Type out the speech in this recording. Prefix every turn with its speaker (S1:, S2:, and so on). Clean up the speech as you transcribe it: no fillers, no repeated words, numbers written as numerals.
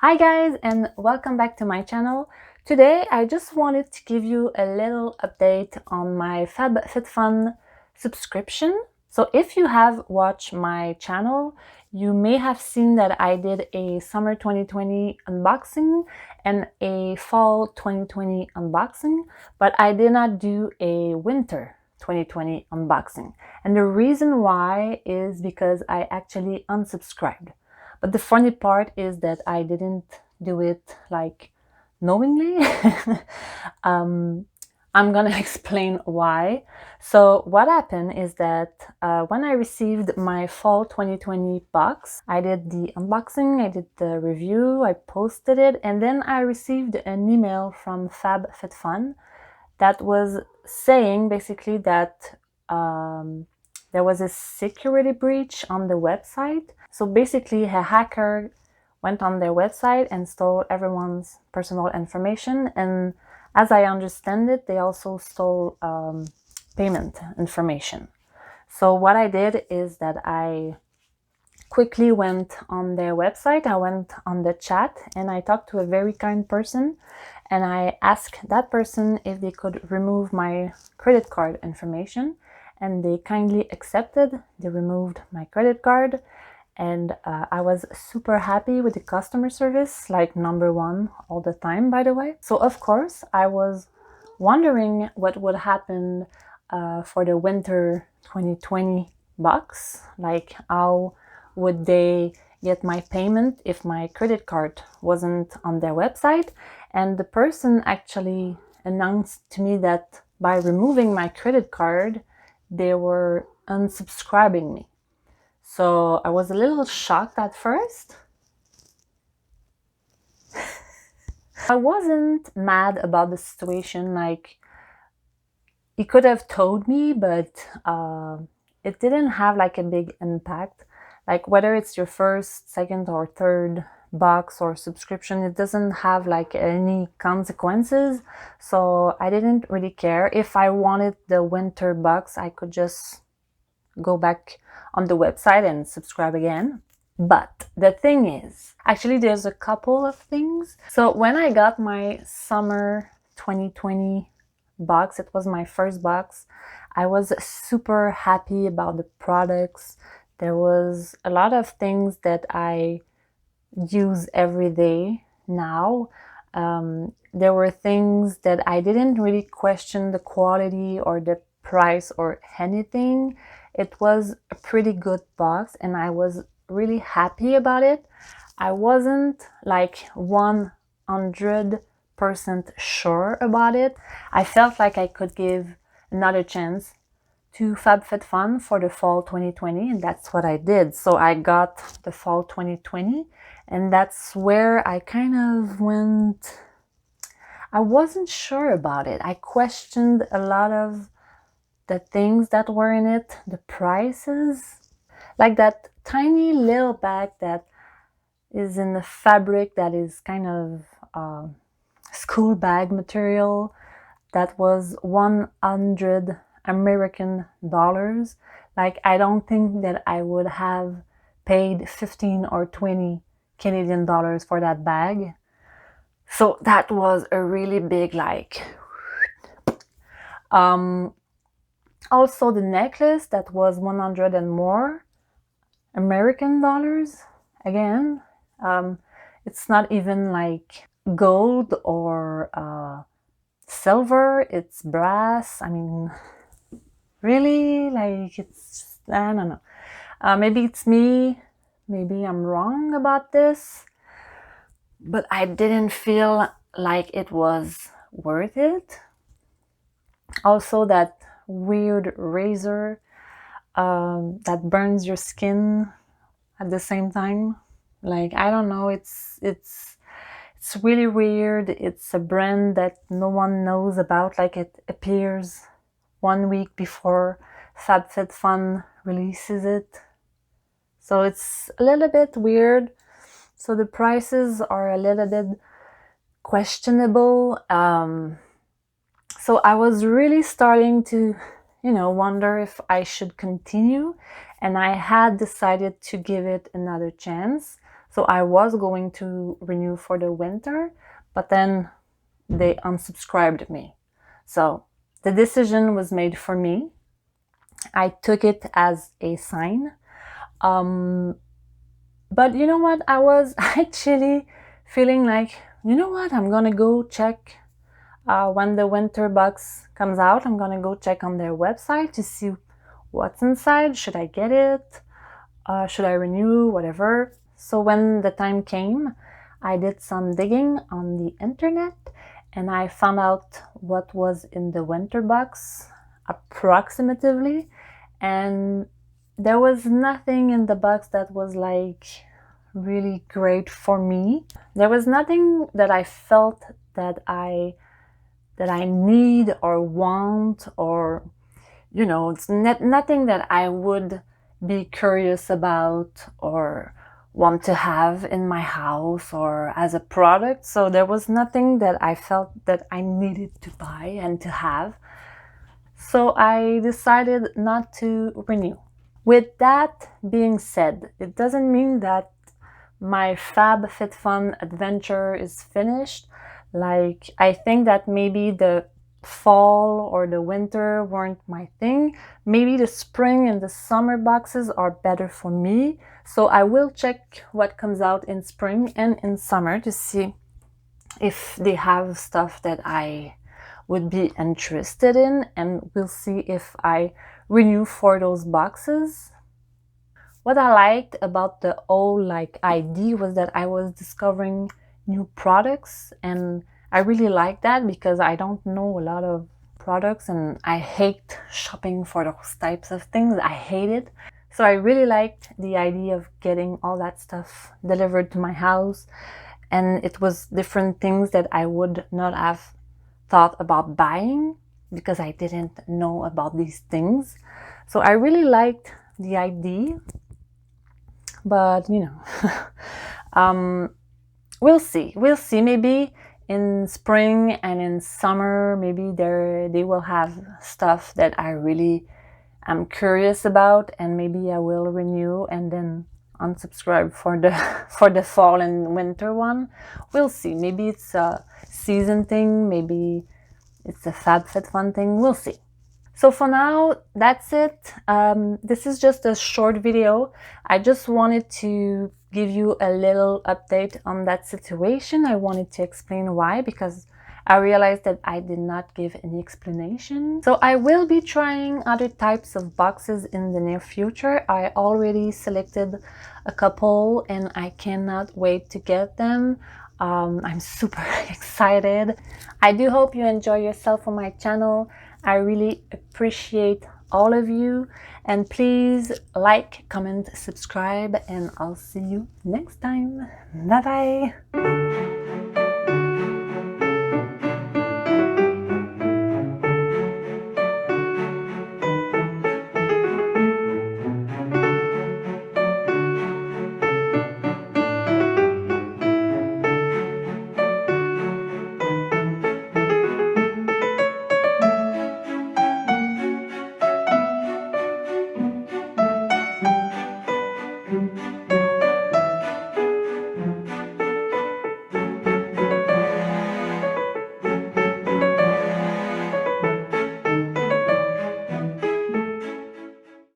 S1: Hi guys, and welcome back to my channel. Today I just wanted to give you a little update on my FabFitFun subscription. So if you have watched my channel, you may have seen that I did a summer 2020 unboxing and a fall 2020 unboxing, but I did not do a winter 2020 unboxing. And the reason why is because I actually unsubscribed. But the funny part is that I didn't do it like knowingly. I'm gonna explain why. So what happened is that when I received my fall 2020 box, I did the unboxing, I did the review, I posted it, and then I received an email from FabFitFun that was saying basically that there was a security breach on the website. So basically a hacker went on their website and stole everyone's personal information, and as I understand it, they also stole payment information. So what I did is that I quickly went on their website, I went on the chat, and I talked to a very kind person, and I asked that person if they could remove my credit card information, and they kindly accepted. They removed my credit card, and I was super happy with the customer service, like #1 all the time, by the way. So of course I was wondering what would happen for the winter 2020 box, like how would they get my payment if my credit card wasn't on their website. And the person actually announced to me that by removing my credit card, they were unsubscribing me. So I was a little shocked at first. I wasn't mad about the situation, like he could have told me, but it didn't have like a big impact. Like whether it's your first, second, or third box or subscription, it doesn't have like any consequences. So I didn't really care. If I wanted the winter box, I could just go back on the website and subscribe again. But the thing is, actually there's a couple of things. So when I got my summer 2020 box, it was my first box, I was super happy about the products. There was a lot of things that I use every day now. There were things that I didn't really question the quality or the price or anything. It was a pretty good box and I was really happy about it. I wasn't like 100% sure about it. I felt like I could give another chance to FabFitFun for the fall 2020, and that's what I did. So I got the fall 2020, and that's where I kind of went, I wasn't sure about it. I questioned a lot of the things that were in it, the prices, like that tiny little bag that is in the fabric that is kind of school bag material that was 100 American dollars. Like I don't think that I would have paid 15 or 20 Canadian dollars for that bag. So that was a really big like. Also the necklace that was 100 and more American dollars. Again, it's not even like gold or silver, it's brass. I mean, really, like it's, I don't know. Maybe it's me, maybe I'm wrong about this, but I didn't feel like it was worth it. Also that weird razor that burns your skin at the same time. Like, I don't know, it's really weird. It's a brand that no one knows about. Like it appears 1 week before FabFitFun releases it. So it's a little bit weird. So the prices are a little bit questionable. So I was really starting to, wonder if I should continue. And I had decided to give it another chance. So I was going to renew for the winter, but then they unsubscribed me. So the decision was made for me. I took it as a sign. But you know what? I was actually feeling like, you know what? I'm gonna go check when the winter box comes out. I'm gonna go check on their website to see what's inside. Should I get it? Should I renew? Whatever. So when the time came, I did some digging on the internet and I found out what was in the winter box approximately, and there was nothing in the box that was like really great for me. There was nothing that I felt that I need or want, or it's nothing that I would be curious about or want to have in my house or as a product. So there was nothing that I felt that I needed to buy and to have. So I decided not to renew. With that being said, it doesn't mean that my FabFitFun adventure is finished. Like, I think that maybe the fall or the winter weren't my thing. Maybe the spring and the summer boxes are better for me. So I will check what comes out in spring and in summer to see if they have stuff that I would be interested in, and we'll see if I renew for those boxes. What I liked about the whole idea was that I was discovering new products, and I really like that because I don't know a lot of products and I hate shopping for those types of things. I hate it. So I really liked the idea of getting all that stuff delivered to my house, and it was different things that I would not have thought about buying because I didn't know about these things. So I really liked the idea, but we'll see. Maybe in spring and in summer, maybe they will have stuff that I really am curious about, and maybe I will renew and then unsubscribe for the for the fall and winter one. We'll see. Maybe it's a season thing, maybe it's a FabFitFun thing. We'll see. So for now, that's it. This is just a short video. I just wanted to give you a little update on that situation. I wanted to explain why, because I realized that I did not give any explanation. So I will be trying other types of boxes in the near future. I already selected a couple and I cannot wait to get them. I'm super excited. I do hope you enjoy yourself on my channel. I really appreciate all of you, and please like, comment, subscribe, and I'll see you next time. Bye bye.